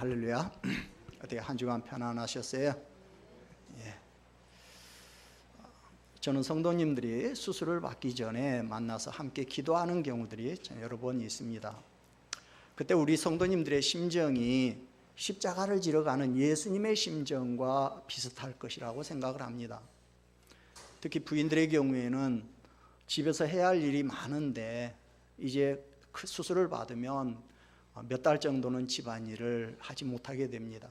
할렐루야. 어떻게 한 주간 편안하셨어요? 예. 저는 성도님들이 수술을 받기 전에 만나서 함께 기도하는 경우들이 여러 번 있습니다. 그때 우리 성도님들의 심정이 십자가를 지러 가는 예수님의 심정과 비슷할 것이라고 생각을 합니다. 특히 부인들의 경우에는 집에서 해야 할 일이 많은데 이제 수술을 받으면 몇 달 정도는 집안일을 하지 못하게 됩니다.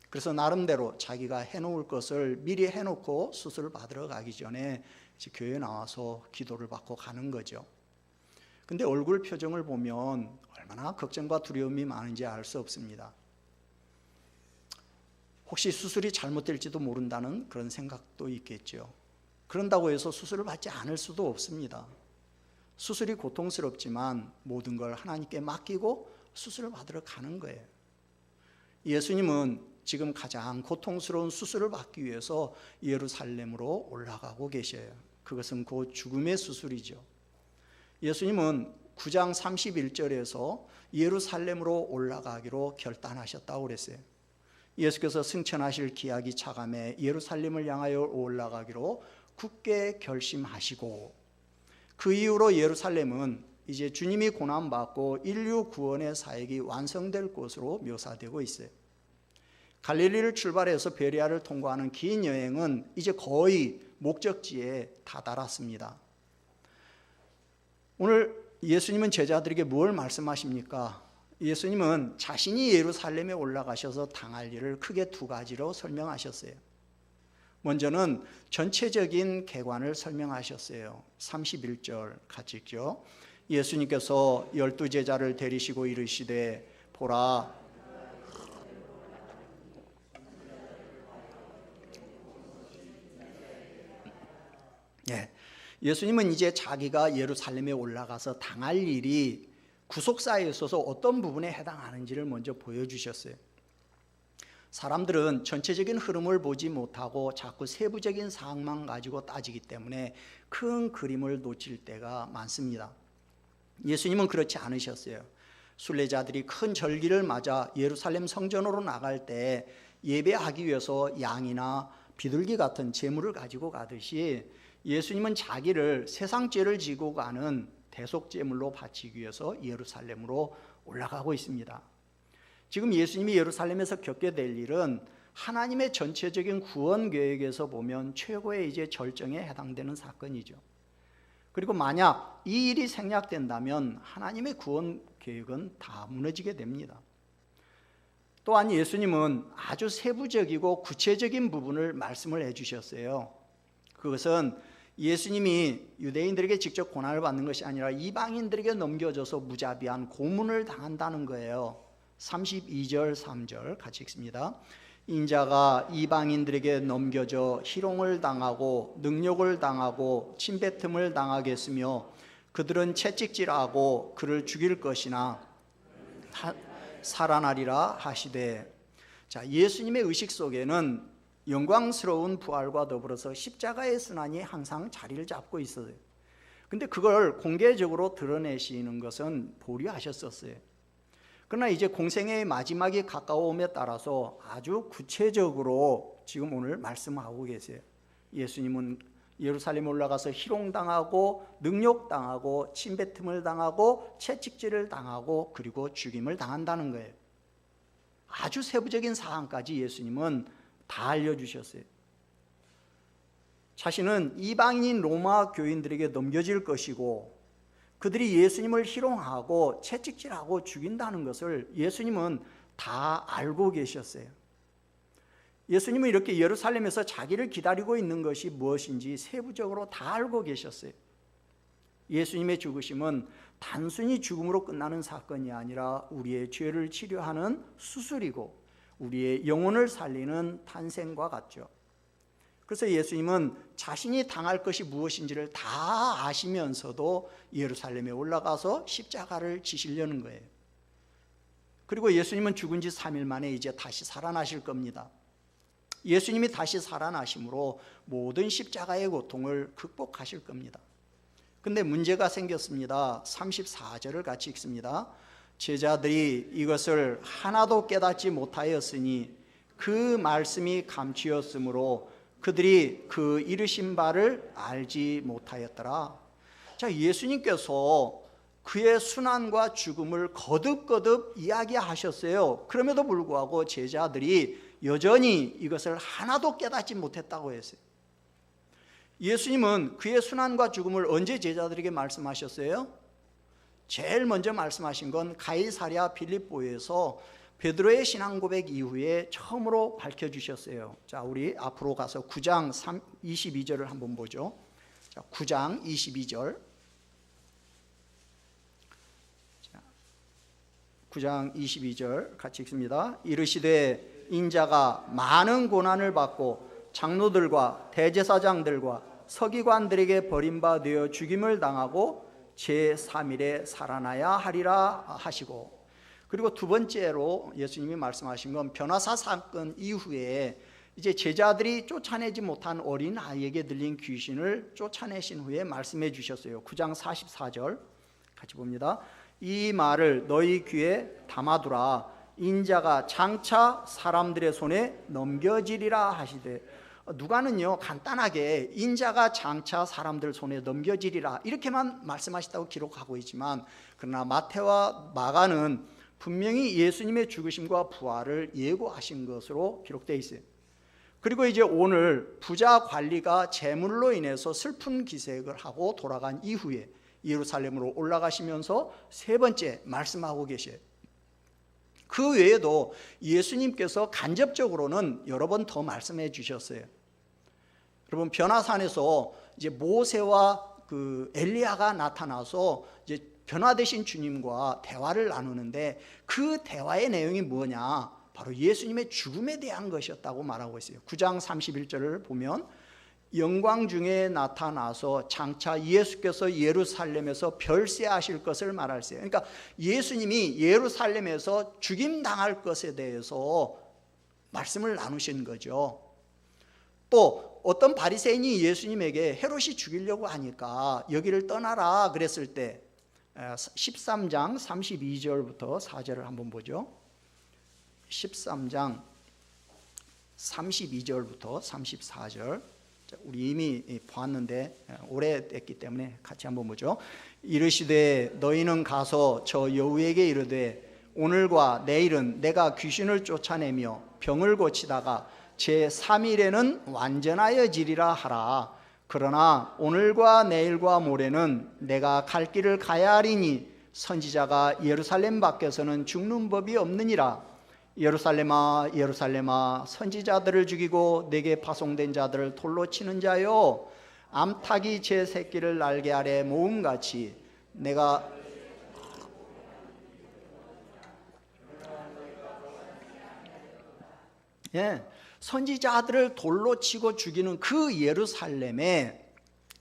그래서 나름대로 자기가 해놓을 것을 미리 해놓고 수술을 받으러 가기 전에 이제 교회에 나와서 기도를 받고 가는 거죠. 근데 얼굴 표정을 보면 얼마나 걱정과 두려움이 많은지 알 수 없습니다. 혹시 수술이 잘못될지도 모른다는 그런 생각도 있겠죠. 그런다고 해서 수술을 받지 않을 수도 없습니다. 수술이 고통스럽지만 모든 걸 하나님께 맡기고 수술을 받으러 가는 거예요. 예수님은 지금 가장 고통스러운 수술을 받기 위해서 예루살렘으로 올라가고 계셔요. 그것은 곧 죽음의 수술이죠. 예수님은 9장 31절에서 예루살렘으로 올라가기로 결단하셨다고 그랬어요. 예수께서 승천하실 기약이 차감해 예루살렘을 향하여 올라가기로 굳게 결심하시고, 그 이후로 예루살렘은 이제 주님이 고난받고 인류 구원의 사역이 완성될 곳으로 묘사되고 있어요. 갈릴리를 출발해서 베레아를 통과하는 긴 여행은 이제 거의 목적지에 다다랐습니다. 오늘 예수님은 제자들에게 뭘 말씀하십니까? 예수님은 자신이 예루살렘에 올라가셔서 당할 일을 크게 두 가지로 설명하셨어요. 먼저는 전체적인 개관을 설명하셨어요. 31절 같이 읽죠. 예수님께서 12제자를 데리시고 이르시되 보라, 예수님은 이제 자기가 예루살렘에 올라가서 당할 일이 구속사에 있어서 어떤 부분에 해당하는지를 먼저 보여주셨어요. 사람들은 전체적인 흐름을 보지 못하고 자꾸 세부적인 사항만 가지고 따지기 때문에 큰 그림을 놓칠 때가 많습니다. 예수님은 그렇지 않으셨어요. 순례자들이 큰 절기를 맞아 예루살렘 성전으로 나갈 때 예배하기 위해서 양이나 비둘기 같은 제물을 가지고 가듯이 예수님은 자기를 세상 죄를 지고 가는 대속제물로 바치기 위해서 예루살렘으로 올라가고 있습니다. 지금 예수님이 예루살렘에서 겪게 될 일은 하나님의 전체적인 구원 계획에서 보면 최고의 이제 절정에 해당되는 사건이죠. 그리고 만약 이 일이 생략된다면 하나님의 구원 계획은 다 무너지게 됩니다. 또한 예수님은 아주 세부적이고 구체적인 부분을 말씀을 해주셨어요. 그것은 예수님이 유대인들에게 직접 고난을 받는 것이 아니라 이방인들에게 넘겨져서 무자비한 고문을 당한다는 거예요. 32절 3절 같이 읽습니다. 인자가 이방인들에게 넘겨져 희롱을 당하고 능욕을 당하고 침뱉음을 당하겠으며 그들은 채찍질하고 그를 죽일 것이나 살아나리라 하시되. 자, 예수님의 의식 속에는 영광스러운 부활과 더불어서 십자가의 순환이 항상 자리를 잡고 있어요. 근데 그걸 공개적으로 드러내시는 것은 보류하셨었어요. 그러나 이제 공생의 마지막이 가까움에 따라서 아주 구체적으로 지금 오늘 말씀하고 계세요. 예수님은 예루살렘에 올라가서 희롱당하고 능욕당하고 침뱉음을 당하고 채찍질을 당하고 그리고 죽임을 당한다는 거예요. 아주 세부적인 사항까지 예수님은 다 알려주셨어요. 자신은 이방인 로마 교인들에게 넘겨질 것이고 그들이 예수님을 희롱하고 채찍질하고 죽인다는 것을 예수님은 다 알고 계셨어요. 예수님은 이렇게 예루살렘에서 자기를 기다리고 있는 것이 무엇인지 세부적으로 다 알고 계셨어요. 예수님의 죽으심은 단순히 죽음으로 끝나는 사건이 아니라 우리의 죄를 치료하는 수술이고 우리의 영혼을 살리는 탄생과 같죠. 그래서 예수님은 자신이 당할 것이 무엇인지를 다 아시면서도 예루살렘에 올라가서 십자가를 지시려는 거예요. 그리고 예수님은 죽은 지 3일 만에 이제 다시 살아나실 겁니다. 예수님이 다시 살아나심으로 모든 십자가의 고통을 극복하실 겁니다. 근데 문제가 생겼습니다. 34절을 같이 읽습니다. 제자들이 이것을 하나도 깨닫지 못하였으니 그 말씀이 감추었으므로 그들이 그 이르신 바를 알지 못하였더라. 자, 예수님께서 그의 순환과 죽음을 거듭거듭 이야기하셨어요. 그럼에도 불구하고 제자들이 여전히 이것을 하나도 깨닫지 못했다고 했어요. 예수님은 그의 순환과 죽음을 언제 제자들에게 말씀하셨어요? 제일 먼저 말씀하신 건 가이사랴 빌립보에서 베드로의 신앙 고백 이후에 처음으로 밝혀주셨어요. 자, 우리 앞으로 가서 9장 22절을 한번 보죠. 자, 9장 22절. 9장 22절 같이 읽습니다. 이르시되 인자가 많은 고난을 받고 장로들과 대제사장들과 서기관들에게 버림받아 죽임을 당하고 제3일에 살아나야 하리라 하시고, 그리고 두 번째로 예수님이 말씀하신 건 변화사 사건 이후에 이제 제자들이 쫓아내지 못한 어린 아이에게 들린 귀신을 쫓아내신 후에 말씀해 주셨어요. 9장 44절 같이 봅니다. 이 말을 너희 귀에 담아두라. 인자가 장차 사람들의 손에 넘겨지리라 하시되, 누가는요 간단하게 인자가 장차 사람들 손에 넘겨지리라 이렇게만 말씀하셨다고 기록하고 있지만, 그러나 마태와 마가는 분명히 예수님의 죽으심과 부활을 예고하신 것으로 기록되어 있어요. 그리고 이제 오늘 부자 관리가 재물로 인해서 슬픈 기색을 하고 돌아간 이후에 예루살렘으로 올라가시면서 세 번째 말씀하고 계셔요. 그 외에도 예수님께서 간접적으로는 여러 번 더 말씀해 주셨어요. 여러분, 변화산에서 이제 모세와 그 엘리야가 나타나서 이제 변화되신 주님과 대화를 나누는데, 그 대화의 내용이 뭐냐? 바로 예수님의 죽음에 대한 것이었다고 말하고 있어요. 9장 31절을 보면 영광 중에 나타나서 장차 예수께서 예루살렘에서 별세하실 것을 말하세요. 그러니까 예수님이 예루살렘에서 죽임당할 것에 대해서 말씀을 나누신 거죠. 또 어떤 바리새인이 예수님에게 헤롯이 죽이려고 하니까 여기를 떠나라 그랬을 때 13장 32절부터 4절을 한번 보죠. 13장 32절부터 34절. 우리 이미 보았는데 오래됐기 때문에 같이 한번 보죠. 이르시되 너희는 가서 저 여우에게 이르되 오늘과 내일은 내가 귀신을 쫓아내며 병을 고치다가 제3일에는 완전하여지리라 하라. 그러나 오늘과 내일과 모레는 내가 갈 길을 가야 하리니 선지자가 예루살렘 밖에서는 죽는 법이 없느니라. 예루살렘아 예루살렘아 선지자들을 죽이고 내게 파송된 자들을 돌로 치는 자요, 암탉이 제 새끼를 날개 아래 모음같이 내가 선지자들을 돌로 치고 죽이는 그 예루살렘에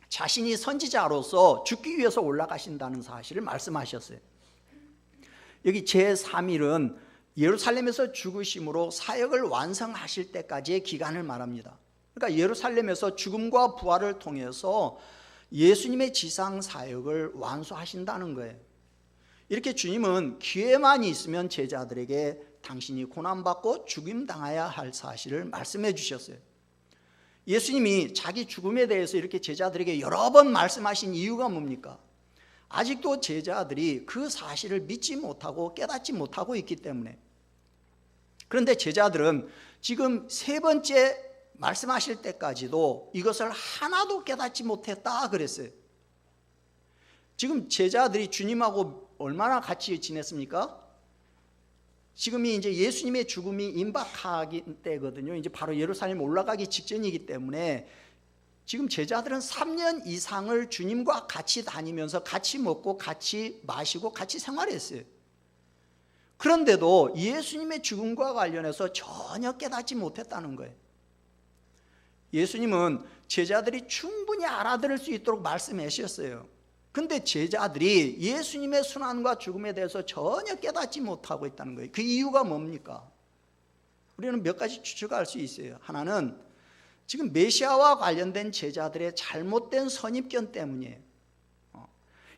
자신이 선지자로서 죽기 위해서 올라가신다는 사실을 말씀하셨어요. 여기 제3일은 예루살렘에서 죽으심으로 사역을 완성하실 때까지의 기간을 말합니다. 그러니까 예루살렘에서 죽음과 부활을 통해서 예수님의 지상 사역을 완수하신다는 거예요. 이렇게 주님은 기회만 있으면 제자들에게 당신이 고난받고 죽임당해야 할 사실을 말씀해 주셨어요. 예수님이 자기 죽음에 대해서 이렇게 제자들에게 여러 번 말씀하신 이유가 뭡니까? 아직도 제자들이 그 사실을 믿지 못하고 깨닫지 못하고 있기 때문에. 그런데 제자들은 지금 세 번째 말씀하실 때까지도 이것을 하나도 깨닫지 못했다 그랬어요. 지금 제자들이 주님하고 얼마나 같이 지냈습니까? 지금이 이제 예수님의 죽음이 임박하기 때거든요. 이제 바로 예루살렘 올라가기 직전이기 때문에 지금 제자들은 3년 이상을 주님과 같이 다니면서 같이 먹고 같이 마시고 같이 생활했어요. 그런데도 예수님의 죽음과 관련해서 전혀 깨닫지 못했다는 거예요. 예수님은 제자들이 충분히 알아들을 수 있도록 말씀하셨어요. 근데 제자들이 예수님의 순환과 죽음에 대해서 전혀 깨닫지 못하고 있다는 거예요. 그 이유가 뭡니까? 우리는 몇 가지 추측할 수 있어요. 하나는 지금 메시아와 관련된 제자들의 잘못된 선입견 때문이에요.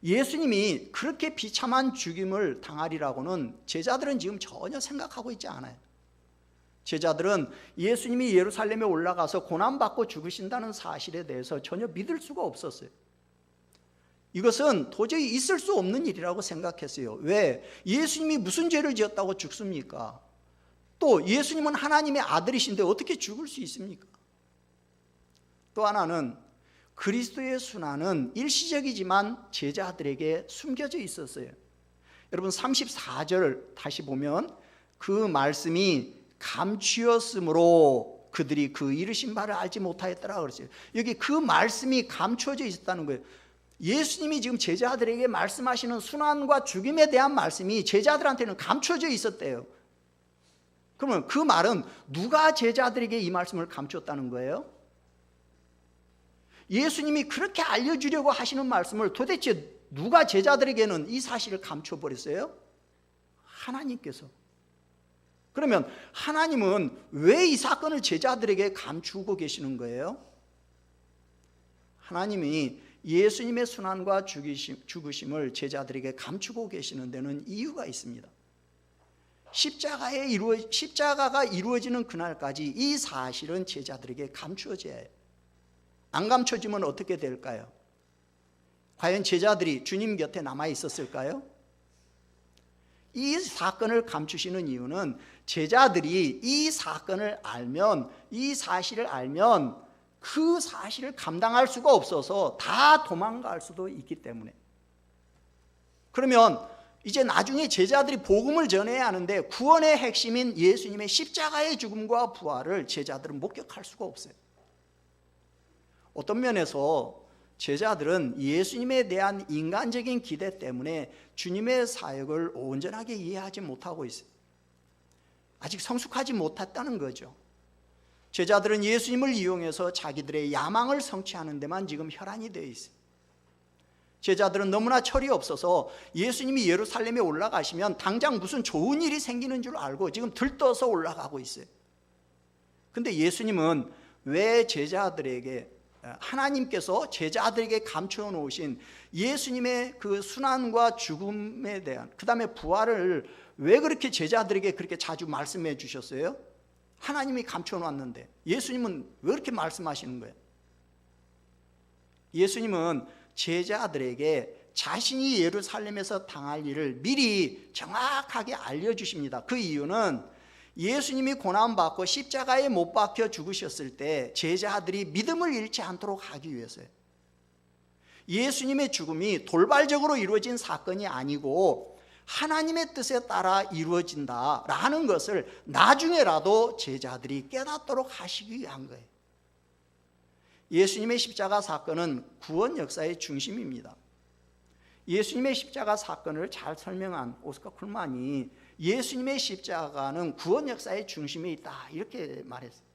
예수님이 그렇게 비참한 죽임을 당하리라고는 제자들은 지금 전혀 생각하고 있지 않아요. 제자들은 예수님이 예루살렘에 올라가서 고난받고 죽으신다는 사실에 대해서 전혀 믿을 수가 없었어요. 이것은 도저히 있을 수 없는 일이라고 생각했어요. 왜? 예수님이 무슨 죄를 지었다고 죽습니까? 또 예수님은 하나님의 아들이신데 어떻게 죽을 수 있습니까? 또 하나는 그리스도의 순환은 일시적이지만 제자들에게 숨겨져 있었어요. 여러분 34절 다시 보면 그 말씀이 감추었으므로 그들이 그 이르신 바를 알지 못하였더라 그랬어요. 여기 그 말씀이 감추어져 있었다는 거예요. 예수님이 지금 제자들에게 말씀하시는 순환과 죽임에 대한 말씀이 제자들한테는 감춰져 있었대요. 그러면 그 말은 누가 제자들에게 이 말씀을 감췄다는 거예요? 예수님이 그렇게 알려주려고 하시는 말씀을 도대체 누가 제자들에게는 이 사실을 감춰버렸어요? 하나님께서. 그러면 하나님은 왜 이 사건을 제자들에게 감추고 계시는 거예요? 하나님이 예수님의 순환과 죽으심을 제자들에게 감추고 계시는 데는 이유가 있습니다. 십자가가 이루어지는 그날까지 이 사실은 제자들에게 감추어져야 해요. 안 감춰지면 어떻게 될까요? 과연 제자들이 주님 곁에 남아 있었을까요? 이 사건을 감추시는 이유는 제자들이 이 사건을 알면, 이 사실을 알면 그 사실을 감당할 수가 없어서 다 도망갈 수도 있기 때문에. 그러면 이제 나중에 제자들이 복음을 전해야 하는데 구원의 핵심인 예수님의 십자가의 죽음과 부활을 제자들은 목격할 수가 없어요. 어떤 면에서 제자들은 예수님에 대한 인간적인 기대 때문에 주님의 사역을 온전하게 이해하지 못하고 있어요. 아직 성숙하지 못했다는 거죠. 제자들은 예수님을 이용해서 자기들의 야망을 성취하는 데만 지금 혈안이 되어 있어요. 제자들은 너무나 철이 없어서 예수님이 예루살렘에 올라가시면 당장 무슨 좋은 일이 생기는 줄 알고 지금 들떠서 올라가고 있어요. 근데 예수님은 왜 제자들에게, 하나님께서 제자들에게 감추어 놓으신 예수님의 그 순환과 죽음에 대한, 그 다음에 부활을 왜 그렇게 제자들에게 그렇게 자주 말씀해 주셨어요? 하나님이 감추어 놨는데 예수님은 왜 그렇게 말씀하시는 거예요? 예수님은 제자들에게 자신이 예루살렘에서 당할 일을 미리 정확하게 알려주십니다. 그 이유는 예수님이 고난받고 십자가에 못 박혀 죽으셨을 때 제자들이 믿음을 잃지 않도록 하기 위해서요. 예수님의 죽음이 돌발적으로 이루어진 사건이 아니고 하나님의 뜻에 따라 이루어진다라는 것을 나중에라도 제자들이 깨닫도록 하시기 위한 거예요. 예수님의 십자가 사건은 구원 역사의 중심입니다. 예수님의 십자가 사건을 잘 설명한 오스카 쿨만이 예수님의 십자가는 구원 역사의 중심에 있다 이렇게 말했어요.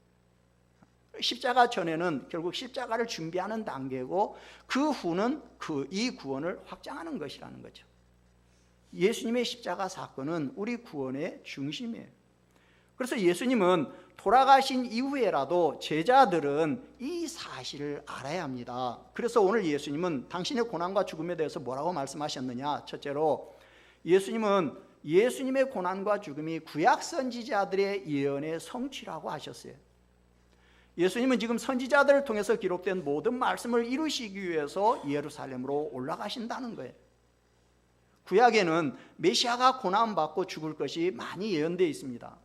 십자가 전에는 결국 십자가를 준비하는 단계고 그 후는 이 구원을 확장하는 것이라는 거죠. 예수님의 십자가 사건은 우리 구원의 중심이에요. 그래서 예수님은 돌아가신 이후에라도 제자들은 이 사실을 알아야 합니다. 그래서 오늘 예수님은 당신의 고난과 죽음에 대해서 뭐라고 말씀하셨느냐? 첫째로 예수님은 예수님의 고난과 죽음이 구약 선지자들의 예언의 성취라고 하셨어요. 예수님은 지금 선지자들을 통해서 기록된 모든 말씀을 이루시기 위해서 예루살렘으로 올라가신다는 거예요. 구약에는 메시아가 고난받고 죽을 것이 많이 예언되어 있습니다.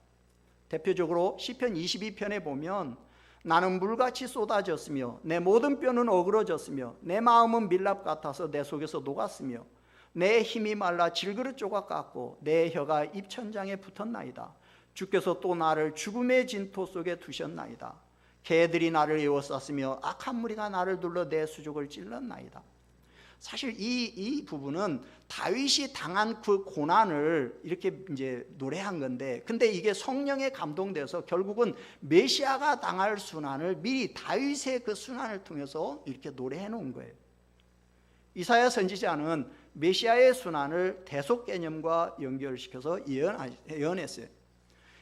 대표적으로 시편 22편에 보면 나는 물같이 쏟아졌으며 내 모든 뼈는 어그러졌으며 내 마음은 밀랍 같아서 내 속에서 녹았으며 내 힘이 말라 질그릇 조각 같고 내 혀가 입천장에 붙었나이다. 주께서 또 나를 죽음의 진토 속에 두셨나이다. 개들이 나를 에워쌌으며 악한 무리가 나를 둘러 내 수족을 찔렀나이다. 사실 이 부분은 다윗이 당한 그 고난을 이렇게 이제 노래한 건데, 근데 이게 성령에 감동돼서 결국은 메시아가 당할 순환을 미리 다윗의 그 순환을 통해서 이렇게 노래해 놓은 거예요. 이사야 선지자는 메시아의 순환을 대속 개념과 연결시켜서 예언했어요.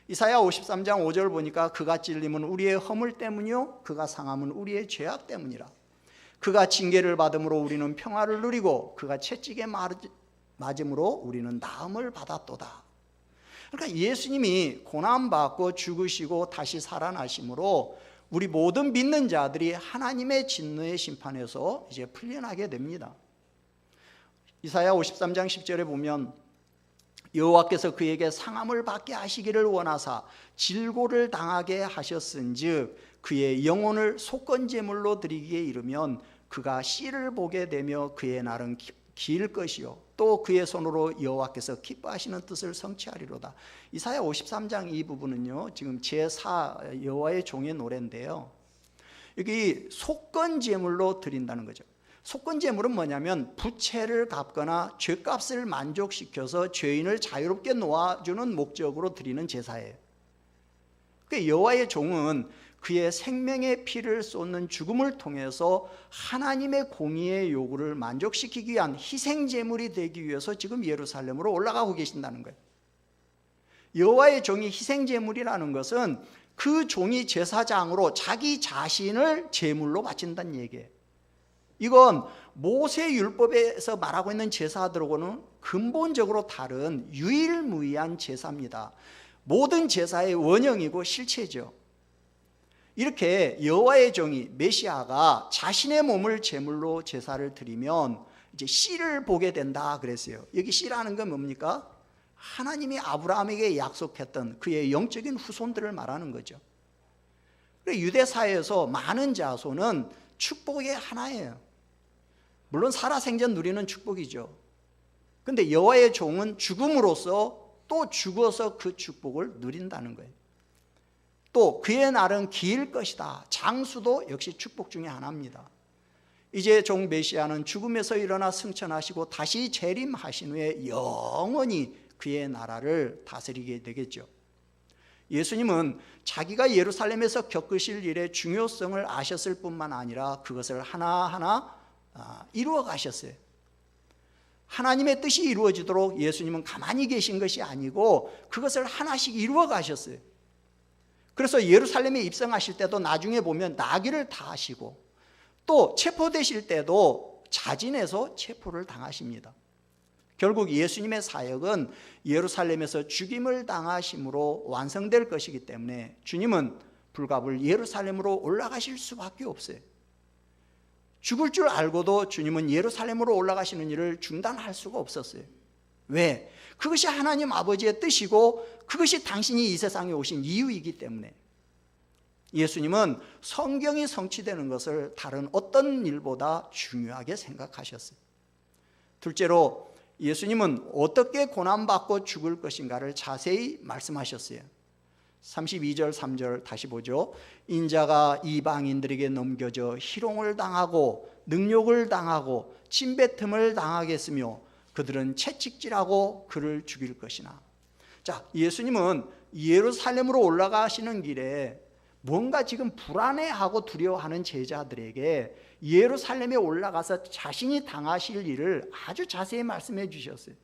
이사야 53장 5절 보니까 그가 찔림은 우리의 허물 때문이요 그가 상함은 우리의 죄악 때문이라. 그가 징계를 받음으로 우리는 평화를 누리고 그가 채찍에 맞음으로 우리는 나음을 받았도다. 그러니까 예수님이 고난받고 죽으시고 다시 살아나심으로 우리 모든 믿는 자들이 하나님의 진노의 심판에서 이제 풀려나게 됩니다. 이사야 53장 10절에 보면 여호와께서 그에게 상함을 받게 하시기를 원하사 질고를 당하게 하셨은즉 그의 영혼을 속건제물로 드리기에 이르면 그가 씨를 보게 되며 그의 날은 길 것이요 또 그의 손으로 여호와께서 기뻐하시는 뜻을 성취하리로다. 이사야 53장 이 부분은요 지금 제4 여호와의 종의 노래인데요, 여기 속건제물로 드린다는 거죠. 속건제물은 뭐냐면 부채를 갚거나 죄값을 만족시켜서 죄인을 자유롭게 놓아주는 목적으로 드리는 제사예요. 그러니까 여호와의 종은 그의 생명의 피를 쏟는 죽음을 통해서 하나님의 공의의 요구를 만족시키기 위한 희생제물이 되기 위해서 지금 예루살렘으로 올라가고 계신다는 거예요. 여호와의 종이 희생제물이라는 것은 그 종이 제사장으로 자기 자신을 제물로 바친다는 얘기예요. 이건 모세율법에서 말하고 있는 제사들하고는 근본적으로 다른 유일무이한 제사입니다. 모든 제사의 원형이고 실체죠. 이렇게 여호와의 종이 메시아가 자신의 몸을 제물로 제사를 드리면 이제 씨를 보게 된다 그랬어요. 여기 씨라는 건 뭡니까? 하나님이 아브라함에게 약속했던 그의 영적인 후손들을 말하는 거죠. 유대사회에서 많은 자손은 축복의 하나예요. 물론 살아생전 누리는 축복이죠. 근데 여호와의 종은 죽음으로써 또 죽어서 그 축복을 누린다는 거예요. 또 그의 날은 길 것이다. 장수도 역시 축복 중에 하나입니다. 이제 종 메시아는 죽음에서 일어나 승천하시고 다시 재림하신 후에 영원히 그의 나라를 다스리게 되겠죠. 예수님은 자기가 예루살렘에서 겪으실 일의 중요성을 아셨을 뿐만 아니라 그것을 하나하나 이루어 가셨어요. 하나님의 뜻이 이루어지도록 예수님은 가만히 계신 것이 아니고 그것을 하나씩 이루어 가셨어요. 그래서 예루살렘에 입성하실 때도 나중에 보면 나귀를 타시고 또 체포되실 때도 자진해서 체포를 당하십니다. 결국 예수님의 사역은 예루살렘에서 죽임을 당하심으로 완성될 것이기 때문에 주님은 불가불 예루살렘으로 올라가실 수밖에 없어요. 죽을 줄 알고도 주님은 예루살렘으로 올라가시는 일을 중단할 수가 없었어요. 왜? 그것이 하나님 아버지의 뜻이고 그것이 당신이 이 세상에 오신 이유이기 때문에. 예수님은 성경이 성취되는 것을 다른 어떤 일보다 중요하게 생각하셨어요. 둘째로 예수님은 어떻게 고난받고 죽을 것인가를 자세히 말씀하셨어요. 32절 3절 다시 보죠. 인자가 이방인들에게 넘겨져 희롱을 당하고 능욕을 당하고 침뱉음을 당하겠으며 그들은 채찍질하고 그를 죽일 것이나. 자, 예수님은 예루살렘으로 올라가시는 길에 뭔가 지금 불안해하고 두려워하는 제자들에게 예루살렘에 올라가서 자신이 당하실 일을 아주 자세히 말씀해 주셨어요.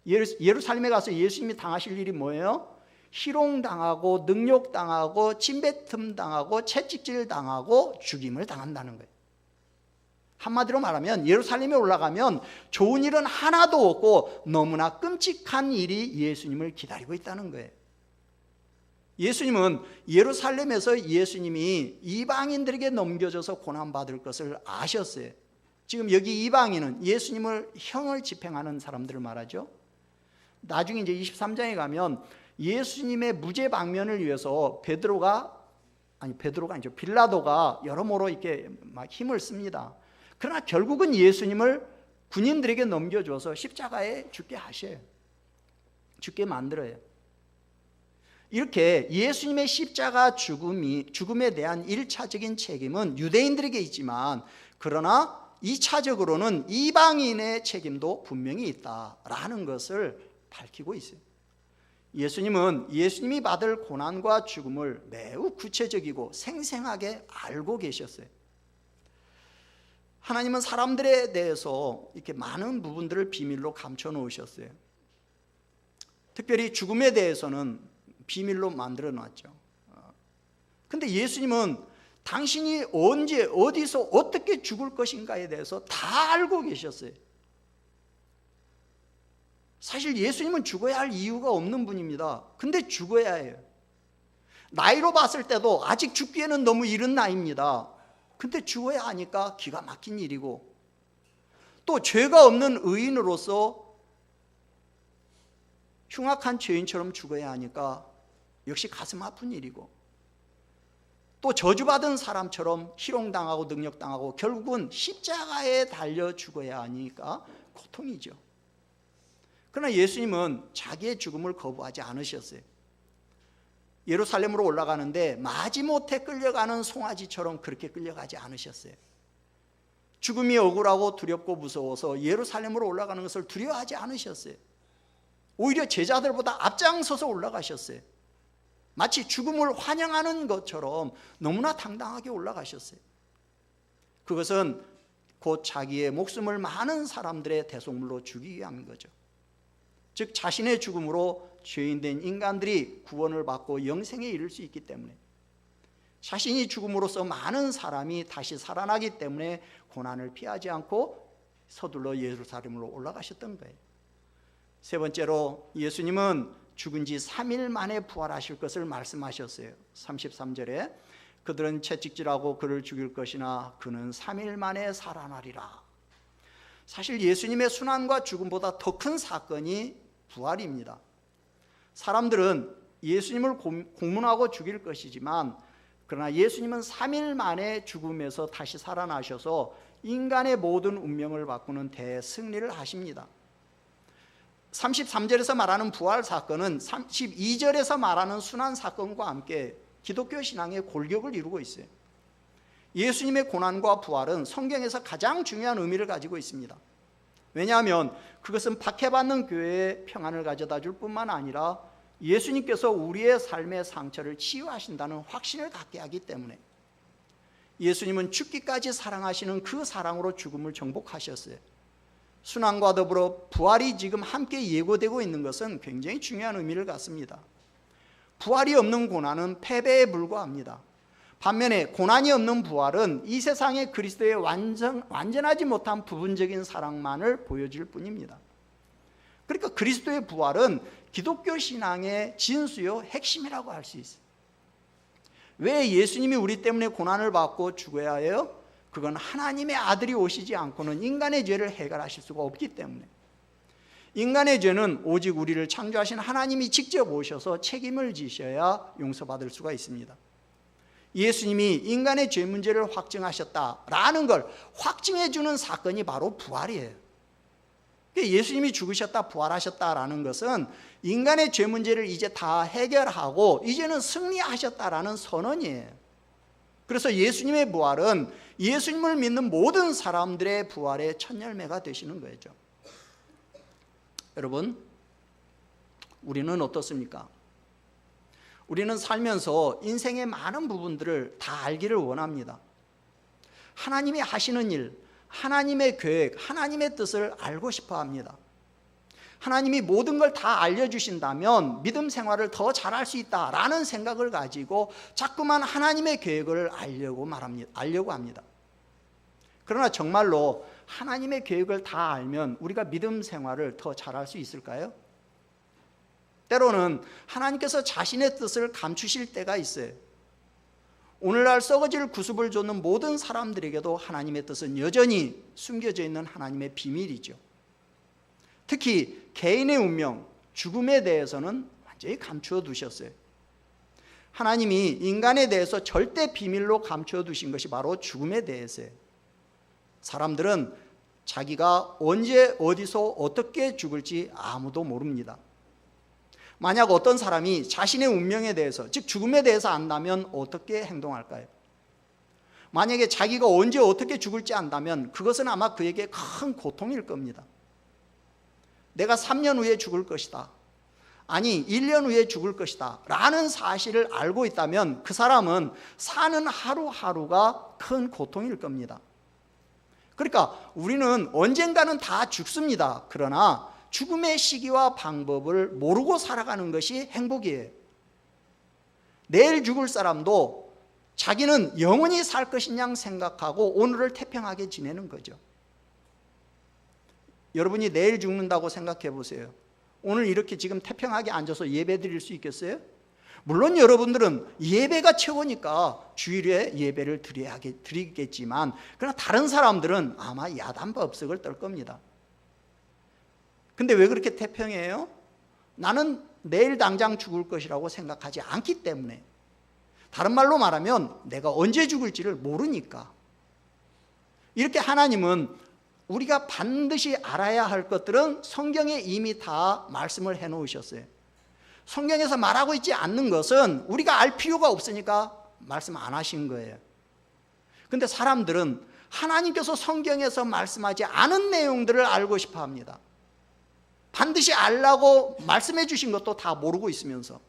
예루살렘에 가서 예수님이 당하실 일이 뭐예요? 희롱당하고 능욕당하고 침뱉음 당하고 채찍질 당하고 죽임을 당한다는 거예요. 한마디로 말하면 예루살렘에 올라가면 좋은 일은 하나도 없고 너무나 끔찍한 일이 예수님을 기다리고 있다는 거예요. 예수님은 예루살렘에서 예수님이 이방인들에게 넘겨져서 고난받을 것을 아셨어요. 지금 여기 이방인은 예수님을 형을 집행하는 사람들을 말하죠. 나중에 이제 23장에 가면 예수님의 무죄 방면을 위해서 빌라도가 여러모로 이렇게 막 힘을 씁니다. 그러나 결국은 예수님을 군인들에게 넘겨줘서 십자가에 죽게 하셔요. 죽게 만들어요. 이렇게 예수님의 십자가 죽음에 대한 1차적인 책임은 유대인들에게 있지만 그러나 2차적으로는 이방인의 책임도 분명히 있다라는 것을 밝히고 있어요. 예수님은 예수님이 받을 고난과 죽음을 매우 구체적이고 생생하게 알고 계셨어요. 하나님은 사람들에 대해서 이렇게 많은 부분들을 비밀로 감춰 놓으셨어요. 특별히 죽음에 대해서는 비밀로 만들어 놨죠. 근데 예수님은 당신이 언제 어디서 어떻게 죽을 것인가에 대해서 다 알고 계셨어요. 사실 예수님은 죽어야 할 이유가 없는 분입니다. 근데 죽어야 해요. 나이로 봤을 때도 아직 죽기에는 너무 이른 나이입니다. 근데 죽어야 하니까 기가 막힌 일이고, 또 죄가 없는 의인으로서 흉악한 죄인처럼 죽어야 하니까 역시 가슴 아픈 일이고, 또 저주받은 사람처럼 희롱당하고 능력당하고 결국은 십자가에 달려 죽어야 하니까 고통이죠. 그러나 예수님은 자기의 죽음을 거부하지 않으셨어요. 예루살렘으로 올라가는데 마지못해 끌려가는 송아지처럼 그렇게 끌려가지 않으셨어요. 죽음이 억울하고 두렵고 무서워서 예루살렘으로 올라가는 것을 두려워하지 않으셨어요. 오히려 제자들보다 앞장서서 올라가셨어요. 마치 죽음을 환영하는 것처럼 너무나 당당하게 올라가셨어요. 그것은 곧 자기의 목숨을 많은 사람들의 대속물로 주기 위함인 거죠. 즉 자신의 죽음으로 죄인된 인간들이 구원을 받고 영생에 이를 수 있기 때문에, 자신이 죽음으로써 많은 사람이 다시 살아나기 때문에 고난을 피하지 않고 서둘러 예루살렘으로 올라가셨던 거예요. 세 번째로 예수님은 죽은 지 3일 만에 부활하실 것을 말씀하셨어요. 33절에 그들은 채찍질하고 그를 죽일 것이나 그는 3일 만에 살아나리라. 사실 예수님의 순환과 죽음보다 더 큰 사건이 부활입니다. 사람들은 예수님을 공문하고 죽일 것이지만, 그러나 예수님은 3일 만에 죽음에서 다시 살아나셔서 인간의 모든 운명을 바꾸는 대승리를 하십니다. 33절에서 말하는 부활 사건은 32절에서 말하는 순환 사건과 함께 기독교 신앙의 골격을 이루고 있어요. 예수님의 고난과 부활은 성경에서 가장 중요한 의미를 가지고 있습니다. 왜냐하면 그것은 박해받는 교회에 평안을 가져다 줄 뿐만 아니라 예수님께서 우리의 삶의 상처를 치유하신다는 확신을 갖게 하기 때문에, 예수님은 죽기까지 사랑하시는 그 사랑으로 죽음을 정복하셨어요. 순환과 더불어 부활이 지금 함께 예고되고 있는 것은 굉장히 중요한 의미를 갖습니다. 부활이 없는 고난은 패배에 불과합니다. 반면에 고난이 없는 부활은 이 세상에 그리스도의 완전하지 못한 부분적인 사랑만을 보여줄 뿐입니다. 그러니까 그리스도의 부활은 기독교 신앙의 진수요 핵심이라고 할 수 있어요. 왜 예수님이 우리 때문에 고난을 받고 죽어야 해요? 그건 하나님의 아들이 오시지 않고는 인간의 죄를 해결하실 수가 없기 때문에, 인간의 죄는 오직 우리를 창조하신 하나님이 직접 오셔서 책임을 지셔야 용서받을 수가 있습니다. 예수님이 인간의 죄 문제를 확증하셨다라는 걸 확증해 주는 사건이 바로 부활이에요. 예수님이 죽으셨다 부활하셨다라는 것은 인간의 죄 문제를 이제 다 해결하고 이제는 승리하셨다라는 선언이에요. 그래서 예수님의 부활은 예수님을 믿는 모든 사람들의 부활의 첫 열매가 되시는 거죠. 여러분, 우리는 어떻습니까? 우리는 살면서 인생의 많은 부분들을 다 알기를 원합니다. 하나님이 하시는 일, 하나님의 계획, 하나님의 뜻을 알고 싶어 합니다. 하나님이 모든 걸 다 알려주신다면 믿음 생활을 더 잘할 수 있다라는 생각을 가지고 자꾸만 하나님의 계획을 알려고 합니다. 그러나 정말로 하나님의 계획을 다 알면 우리가 믿음 생활을 더 잘할 수 있을까요? 때로는 하나님께서 자신의 뜻을 감추실 때가 있어요. 오늘날 썩어질 구습을 좇는 모든 사람들에게도 하나님의 뜻은 여전히 숨겨져 있는 하나님의 비밀이죠. 특히 개인의 운명, 죽음에 대해서는 완전히 감추어 두셨어요. 하나님이 인간에 대해서 절대 비밀로 감추어 두신 것이 바로 죽음에 대해서예요. 사람들은 자기가 언제 어디서 어떻게 죽을지 아무도 모릅니다. 만약 어떤 사람이 자신의 운명에 대해서, 즉 죽음에 대해서 안다면 어떻게 행동할까요? 만약에 자기가 언제 어떻게 죽을지 안다면 그것은 아마 그에게 큰 고통일 겁니다. 내가 3년 후에 죽을 것이다, 아니 1년 후에 죽을 것이다 라는 사실을 알고 있다면 그 사람은 사는 하루하루가 큰 고통일 겁니다. 그러니까 우리는 언젠가는 다 죽습니다. 그러나 죽음의 시기와 방법을 모르고 살아가는 것이 행복이에요. 내일 죽을 사람도 자기는 영원히 살 것이냐 생각하고 오늘을 태평하게 지내는 거죠. 여러분이 내일 죽는다고 생각해 보세요. 오늘 이렇게 지금 태평하게 앉아서 예배 드릴 수 있겠어요? 물론 여러분들은 예배가 최고니까 주일에 예배를 드리겠지만, 그러나 다른 사람들은 아마 야단법석을 떨 겁니다. 근데 왜 그렇게 태평해요? 나는 내일 당장 죽을 것이라고 생각하지 않기 때문에, 다른 말로 말하면 내가 언제 죽을지를 모르니까. 이렇게 하나님은 우리가 반드시 알아야 할 것들은 성경에 이미 다 말씀을 해놓으셨어요. 성경에서 말하고 있지 않는 것은 우리가 알 필요가 없으니까 말씀 안 하신 거예요. 근데 사람들은 하나님께서 성경에서 말씀하지 않은 내용들을 알고 싶어 합니다. 반드시 알라고 말씀해 주신 것도 다 모르고 있으면서.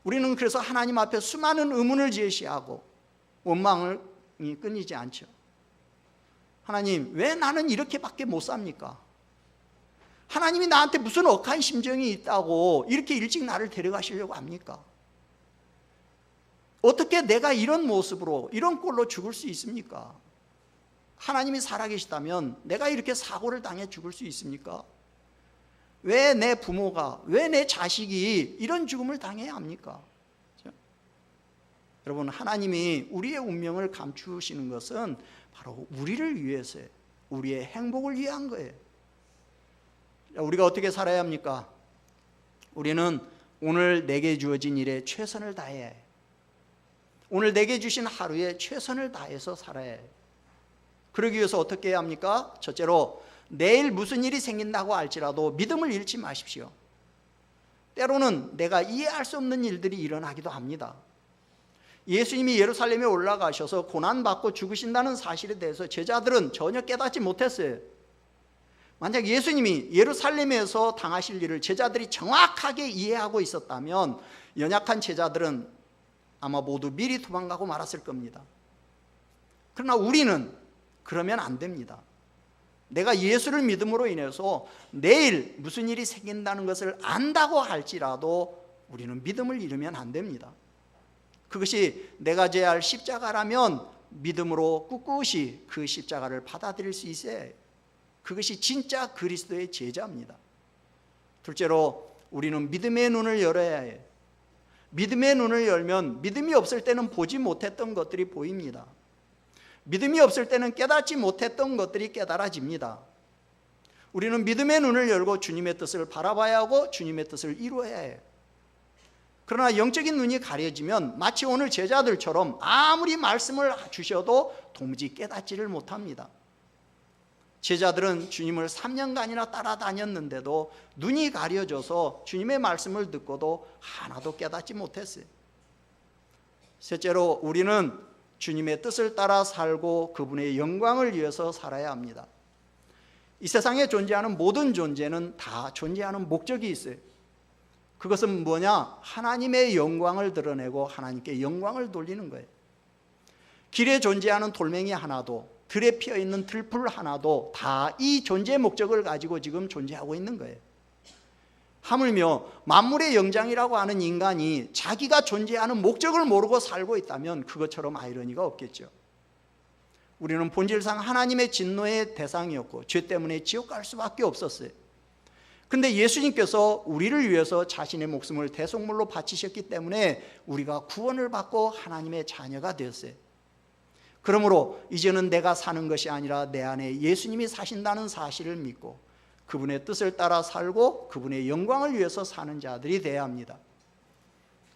우리는 그래서 하나님 앞에 수많은 의문을 제시하고 원망이 끊이지 않죠. 하나님, 왜 나는 이렇게밖에 못 삽니까? 하나님이 나한테 무슨 억한 심정이 있다고 이렇게 일찍 나를 데려가시려고 합니까? 어떻게 내가 이런 모습으로 이런 꼴로 죽을 수 있습니까? 하나님이 살아계시다면 내가 이렇게 사고를 당해 죽을 수 있습니까? 왜 내 부모가, 왜 내 자식이 이런 죽음을 당해야 합니까? 그렇죠? 여러분, 하나님이 우리의 운명을 감추시는 것은 바로 우리를 위해서예요. 우리의 행복을 위한 거예요. 우리가 어떻게 살아야 합니까? 우리는 오늘 내게 주어진 일에 최선을 다해야 해요. 오늘 내게 주신 하루에 최선을 다해서 살아야 해요. 그러기 위해서 어떻게 해야 합니까? 첫째로, 내일 무슨 일이 생긴다고 할지라도 믿음을 잃지 마십시오. 때로는 내가 이해할 수 없는 일들이 일어나기도 합니다. 예수님이 예루살렘에 올라가셔서 고난받고 죽으신다는 사실에 대해서 제자들은 전혀 깨닫지 못했어요. 만약 예수님이 예루살렘에서 당하실 일을 제자들이 정확하게 이해하고 있었다면 연약한 제자들은 아마 모두 미리 도망가고 말았을 겁니다. 그러나 우리는 그러면 안 됩니다. 내가 예수를 믿음으로 인해서 내일 무슨 일이 생긴다는 것을 안다고 할지라도 우리는 믿음을 잃으면 안 됩니다. 그것이 내가 져야 할 십자가라면 믿음으로 꿋꿋이 그 십자가를 받아들일 수 있어야 해요. 그것이 진짜 그리스도의 제자입니다. 둘째로, 우리는 믿음의 눈을 열어야 해요. 믿음의 눈을 열면 믿음이 없을 때는 보지 못했던 것들이 보입니다. 믿음이 없을 때는 깨닫지 못했던 것들이 깨달아집니다. 우리는 믿음의 눈을 열고 주님의 뜻을 바라봐야 하고 주님의 뜻을 이루어야 해요. 그러나 영적인 눈이 가려지면 마치 오늘 제자들처럼 아무리 말씀을 주셔도 도무지 깨닫지를 못합니다. 제자들은 주님을 3년간이나 따라다녔는데도 눈이 가려져서 주님의 말씀을 듣고도 하나도 깨닫지 못했어요. 셋째로, 우리는 주님의 뜻을 따라 살고 그분의 영광을 위해서 살아야 합니다. 이 세상에 존재하는 모든 존재는 다 존재하는 목적이 있어요. 그것은 뭐냐? 하나님의 영광을 드러내고 하나님께 영광을 돌리는 거예요. 길에 존재하는 돌멩이 하나도, 들에 피어있는 들풀 하나도 다 이 존재의 목적을 가지고 지금 존재하고 있는 거예요. 하물며 만물의 영장이라고 하는 인간이 자기가 존재하는 목적을 모르고 살고 있다면 그것처럼 아이러니가 없겠죠. 우리는 본질상 하나님의 진노의 대상이었고 죄 때문에 지옥 갈 수밖에 없었어요. 근데 예수님께서 우리를 위해서 자신의 목숨을 대속물로 바치셨기 때문에 우리가 구원을 받고 하나님의 자녀가 되었어요. 그러므로 이제는 내가 사는 것이 아니라 내 안에 예수님이 사신다는 사실을 믿고 그분의 뜻을 따라 살고 그분의 영광을 위해서 사는 자들이 되어야 합니다.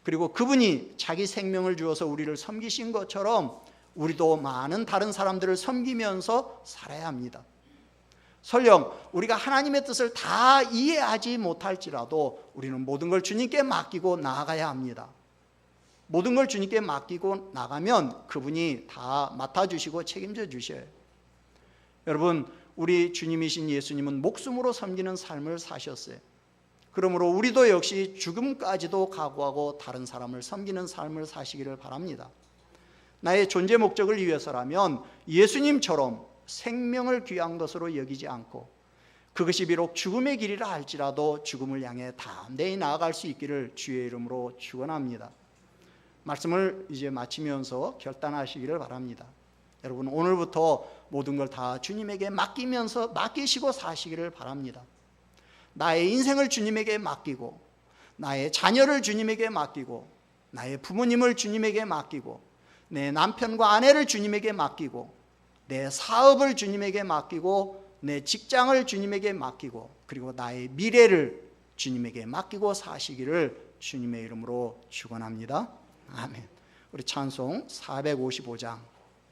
그리고 그분이 자기 생명을 주어서 우리를 섬기신 것처럼 우리도 많은 다른 사람들을 섬기면서 살아야 합니다. 설령 우리가 하나님의 뜻을 다 이해하지 못할지라도 우리는 모든 걸 주님께 맡기고 나아가야 합니다. 모든 걸 주님께 맡기고 나가면 그분이 다 맡아주시고 책임져 주셔요. 여러분, 우리 주님이신 예수님은 목숨으로 섬기는 삶을 사셨어요. 그러므로 우리도 역시 죽음까지도 각오하고 다른 사람을 섬기는 삶을 사시기를 바랍니다. 나의 존재 목적을 위해서라면 예수님처럼 생명을 귀한 것으로 여기지 않고 그것이 비록 죽음의 길이라 할지라도 죽음을 향해 담대히 나아갈 수 있기를 주의 이름으로 축원합니다. 말씀을 이제 마치면서 결단하시기를 바랍니다. 여러분, 오늘부터 모든 걸 다 주님에게 맡기시고 사시기를 바랍니다. 나의 인생을 주님에게 맡기고, 나의 자녀를 주님에게 맡기고, 나의 부모님을 주님에게 맡기고, 내 남편과 아내를 주님에게 맡기고, 내 사업을 주님에게 맡기고, 내 직장을 주님에게 맡기고, 그리고 나의 미래를 주님에게 맡기고 사시기를 주님의 이름으로 축원합니다. 아멘. 우리 찬송 455장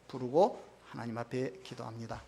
부르고 하나님 앞에 기도합니다.